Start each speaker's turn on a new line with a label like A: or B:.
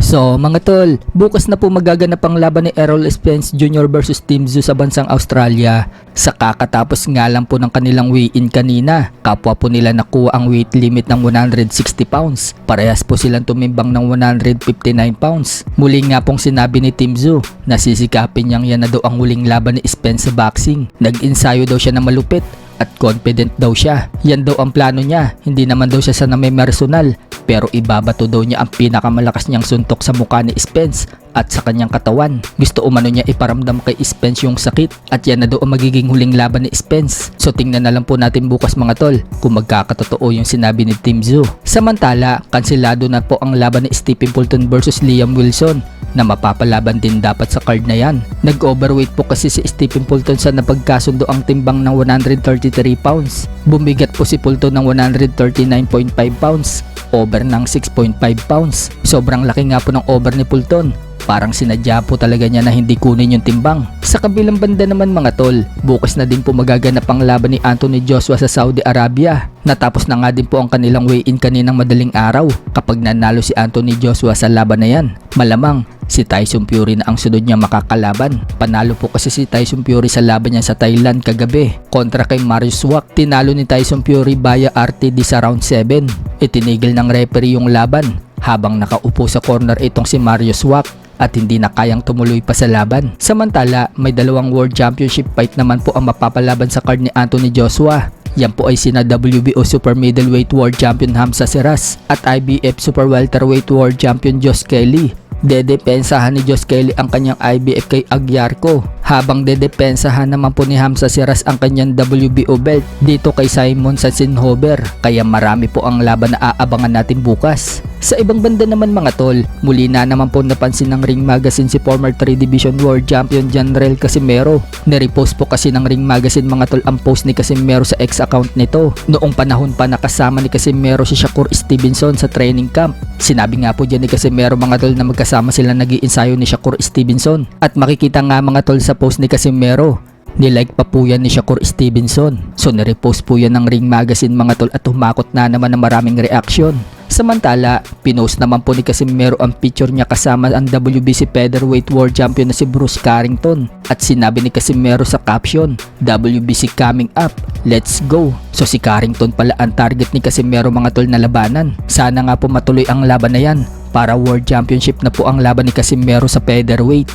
A: So mga tol, bukas na po magaganap ang laban ni Errol Spence Jr. versus Tim Tszyu sa bansang Australia. Sa kakatapos nga lang po ng kanilang weigh-in kanina, kapwa po nila nakuha ang weight limit ng 160 pounds. Parehas po silang tumimbang ng 159 pounds. Muli nga pong sinabi ni Tim Tszyu na sisikapin niyang yan na daw ang huling laban ni Spence sa boxing. Nag-ensayo daw siya na malupit at confident daw siya. Yan daw ang plano niya, hindi naman daw siya sa personal. Pero ibabato daw niya ang pinakamalakas niyang suntok sa mukha ni Spence at sa kanyang katawan. Gusto umano niya iparamdam kay Spence yung sakit at yan na daw ang magiging huling laban ni Spence. So tingnan na lang po natin bukas mga tol kung magkakatotoo yung sinabi ni Tim Tszyu. Samantala, kanselado na po ang laban ni Stephen Fulton versus Liam Wilson na mapapalaban din dapat sa card na yan. Nag-overweight po kasi si Stephen Fulton sa napagkasundo ang timbang ng 133 pounds. Bumigat po si Fulton ng 139.5 pounds. Over ng 6.5 pounds. Sobrang laki nga po ng over ni Fulton. Parang sinadya po talaga niya na hindi kunin yung timbang. Sa kabilang banda naman mga tol, bukas na din po magaganap ang laban ni Anthony Joshua sa Saudi Arabia. Natapos na nga din po ang kanilang weigh-in kaninang madaling araw. Kapag nanalo si Anthony Joshua sa laban na yan, malamang si Tyson Fury na ang sunod niya makakalaban. Panalo po kasi si Tyson Fury sa laban niya sa Thailand kagabi kontra kay Mariusz Wach. Tinalo ni Tyson Fury via RTD sa round 7. Itinigil ng referee yung laban habang nakaupo sa corner itong si Mariusz Wach at hindi na kayang tumuloy pa sa laban. Samantala, may dalawang World Championship fight naman po ang mapapalaban sa card ni Anthony Joshua. Yan po ay sina WBO Super Middleweight World Champion Hamza Sheeraz at IBF Super Welterweight World Champion Josh Kelly. Dedepensahan ni Josh Kelly ang kanyang IBF kay Agyarko, habang dedepensahan naman po ni Hamza Sheeraz ang kanyang WBO belt dito kay Simon Sassinhober. Kaya marami po ang laban na aabangan natin bukas. Sa ibang banda naman mga tol, muli na naman po napansin ng Ring Magazine si former 3 Division World Champion Janrell Casimero. Nirepost po kasi ng Ring Magazine mga tol ang post ni Casimero sa X account nito. Noong panahon pa nakasama ni Casimero si Shakur Stevenson sa training camp. Sinabi nga po dyan ni Casimero mga tol na magkasama sila nag-iensayo ni Shakur Stevenson. At makikita nga mga tol sa post ni Casimero, nilike pa po yan ni Shakur Stevenson. So nirepost po yan ng Ring Magazine mga tol at humakot na naman ng maraming reaksyon. Samantala, pinost naman po ni Casimero ang picture niya kasama ang WBC Featherweight World Champion na si Bruce Carrington. At sinabi ni Casimero sa caption, WBC coming up, let's go. So si Carrington pala ang target ni Casimero mga tol na labanan. Sana nga po matuloy ang laban na yan para World Championship na po ang laban ni Casimero sa Featherweight.